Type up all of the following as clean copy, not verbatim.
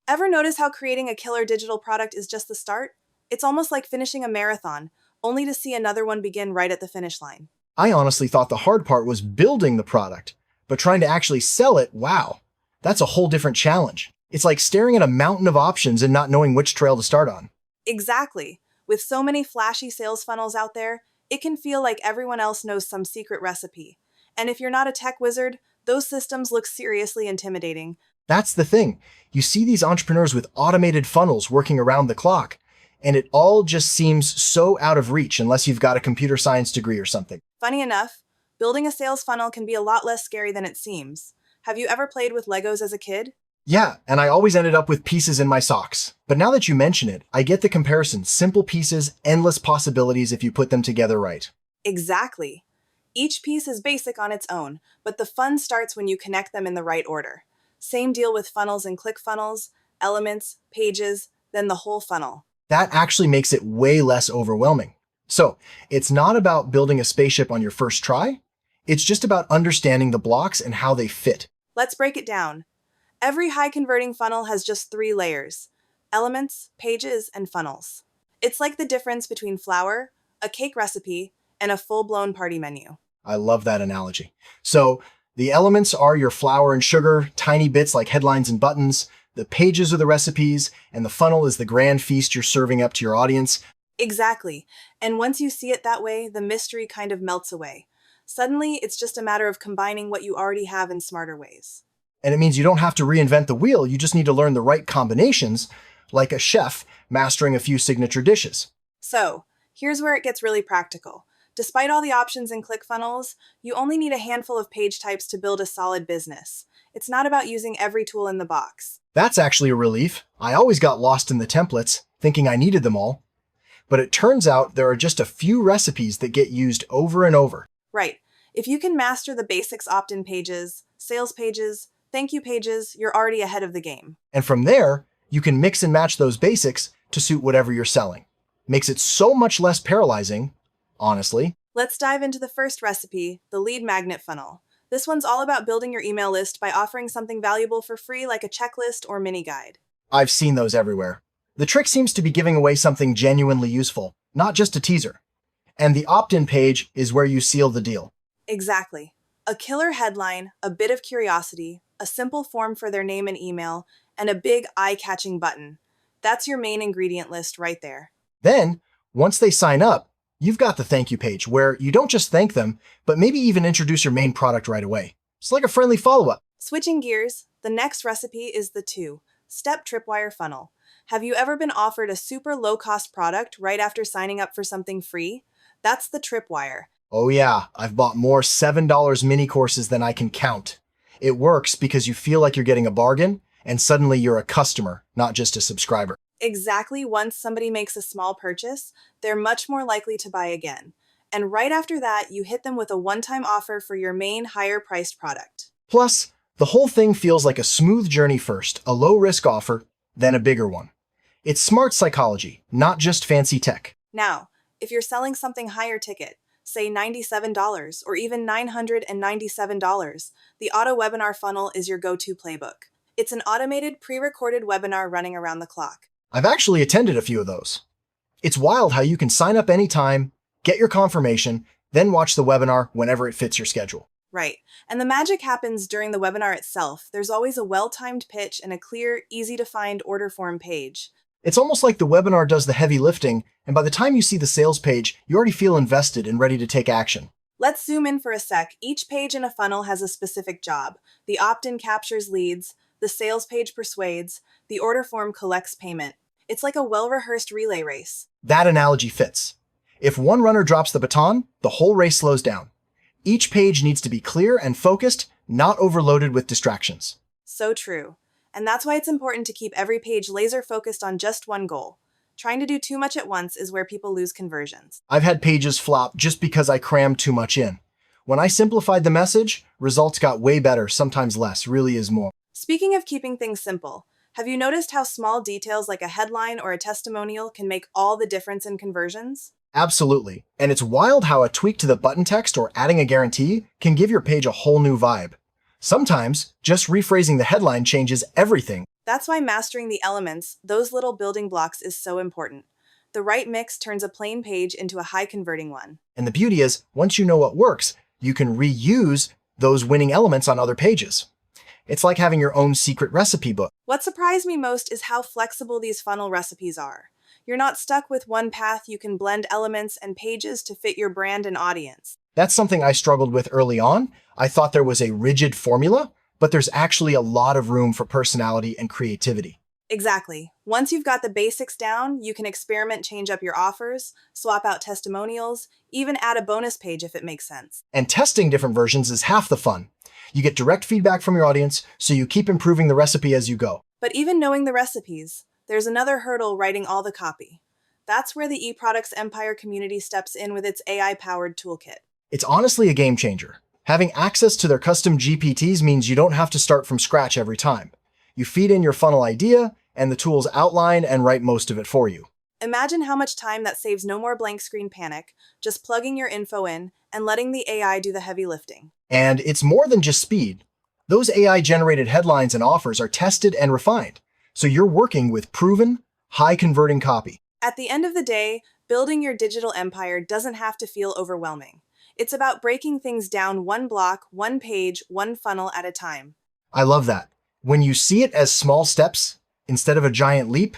Ever notice how creating a killer digital product is just the start? It's almost like finishing a marathon, only to see another one begin right at the finish line. I honestly thought the hard part was building the product, but trying to actually sell it, wow, that's a whole different challenge. It's like staring at a mountain of options and not knowing which trail to start on. Exactly. With so many flashy sales funnels out there, it can feel like everyone else knows some secret recipe. And if you're not a tech wizard, those systems look seriously intimidating. That's the thing. You see these entrepreneurs with automated funnels working around the clock, and it all just seems so out of reach unless you've got a computer science degree or something. Funny enough, building a sales funnel can be a lot less scary than it seems. Have you ever played with Legos as a kid? Yeah, and I always ended up with pieces in my socks. But now that you mention it, I get the comparison. Simple pieces, endless possibilities if you put them together right. Exactly. Each piece is basic on its own, but the fun starts when you connect them in the right order. Same deal with funnels and ClickFunnels, elements, pages, then the whole funnel. That actually makes it way less overwhelming. So, it's not about building a spaceship on your first try. It's just about understanding the blocks and how they fit. Let's break it down. Every high-converting funnel has just 3 layers: elements, pages, and funnels. It's like the difference between flour, a cake recipe, and a full-blown party menu. I love that analogy. So, the elements are your flour and sugar, tiny bits like headlines and buttons. The pages are the recipes, and the funnel is the grand feast you're serving up to your audience. Exactly. And once you see it that way, the mystery kind of melts away. Suddenly, it's just a matter of combining what you already have in smarter ways. And it means you don't have to reinvent the wheel, you just need to learn the right combinations, like a chef mastering a few signature dishes. So, here's where it gets really practical. Despite all the options in ClickFunnels, you only need a handful of page types to build a solid business. It's not about using every tool in the box. That's actually a relief. I always got lost in the templates, thinking I needed them all. But it turns out there are just a few recipes that get used over and over. Right. If you can master the basics opt-in pages, sales pages, thank you pages, you're already ahead of the game. And from there, you can mix and match those basics to suit whatever you're selling. Makes it so much less paralyzing, honestly. Let's dive into the first recipe, the lead magnet funnel. This one's all about building your email list by offering something valuable for free like a checklist or mini guide. I've seen those everywhere. The trick seems to be giving away something genuinely useful, not just a teaser. And the opt-in page is where you seal the deal. Exactly. A killer headline, a bit of curiosity, a simple form for their name and email, and a big eye-catching button. That's your main ingredient list right there. Then, once they sign up, you've got the thank you page where you don't just thank them, but maybe even introduce your main product right away. It's like a friendly follow-up. Switching gears, the next recipe is the 2-step Tripwire funnel. Have you ever been offered a super low-cost product right after signing up for something free? That's the Tripwire. Oh yeah, I've bought more $7 mini courses than I can count. It works because you feel like you're getting a bargain, and suddenly you're a customer, not just a subscriber. Exactly. Once somebody makes a small purchase, they're much more likely to buy again. And right after that, you hit them with a one-time offer for your main higher-priced product. Plus, the whole thing feels like a smooth journey first, a low-risk offer, then a bigger one. It's smart psychology, not just fancy tech. Now, if you're selling something higher ticket, say $97 or even $997, the Autowebinar funnel is your go-to playbook. It's an automated, pre-recorded webinar running around the clock. I've actually attended a few of those. It's wild how you can sign up anytime, get your confirmation, then watch the webinar whenever it fits your schedule. Right. And the magic happens during the webinar itself. There's always a well-timed pitch and a clear, easy-to-find order form page. It's almost like the webinar does the heavy lifting, and by the time you see the sales page, you already feel invested and ready to take action. Let's zoom in for a sec. Each page in a funnel has a specific job. The opt-in captures leads, the sales page persuades, the order form collects payment. It's like a well-rehearsed relay race. That analogy fits. If one runner drops the baton, the whole race slows down. Each page needs to be clear and focused, not overloaded with distractions. So true. And that's why it's important to keep every page laser-focused on just one goal. Trying to do too much at once is where people lose conversions. I've had pages flop just because I crammed too much in. When I simplified the message, results got way better, sometimes less, really is more. Speaking of keeping things simple, have you noticed how small details like a headline or a testimonial can make all the difference in conversions? Absolutely. And it's wild how a tweak to the button text or adding a guarantee can give your page a whole new vibe. Sometimes, just rephrasing the headline changes everything. That's why mastering the elements, those little building blocks, is so important. The right mix turns a plain page into a high-converting one. And the beauty is, once you know what works, you can reuse those winning elements on other pages. It's like having your own secret recipe book. What surprised me most is how flexible these funnel recipes are. You're not stuck with one path. You can blend elements and pages to fit your brand and audience. That's something I struggled with early on. I thought there was a rigid formula, but there's actually a lot of room for personality and creativity. Exactly. Once you've got the basics down, you can experiment, change up your offers, swap out testimonials, even add a bonus page if it makes sense. And testing different versions is half the fun. You get direct feedback from your audience, so you keep improving the recipe as you go. But even knowing the recipes, there's another hurdle: writing all the copy. That's where the eProducts Empire community steps in with its AI-powered toolkit. It's honestly a game changer. Having access to their custom GPTs means you don't have to start from scratch every time. You feed in your funnel idea, and the tools outline and write most of it for you. Imagine how much time that saves. No more blank screen panic, just plugging your info in and letting the AI do the heavy lifting. And it's more than just speed. Those AI-generated headlines and offers are tested and refined, so you're working with proven, high-converting copy. At the end of the day, building your digital empire doesn't have to feel overwhelming. It's about breaking things down one block, one page, one funnel at a time. I love that. When you see it as small steps instead of a giant leap,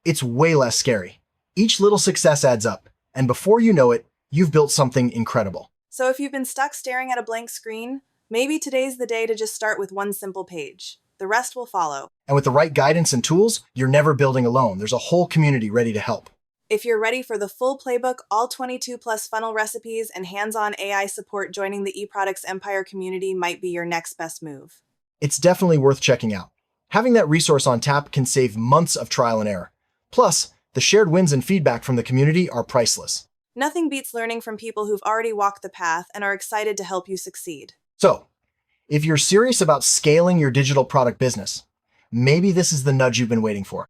it's way less scary. Each little success adds up, and before you know it, you've built something incredible. So if you've been stuck staring at a blank screen, maybe today's the day to just start with one simple page. The rest will follow. And with the right guidance and tools, you're never building alone. There's a whole community ready to help. If you're ready for the full playbook, all 22 plus funnel recipes, and hands-on AI support, joining the eProducts Empire community might be your next best move. It's definitely worth checking out. Having that resource on tap can save months of trial and error. Plus, the shared wins and feedback from the community are priceless. Nothing beats learning from people who've already walked the path and are excited to help you succeed. So, if you're serious about scaling your digital product business, maybe this is the nudge you've been waiting for.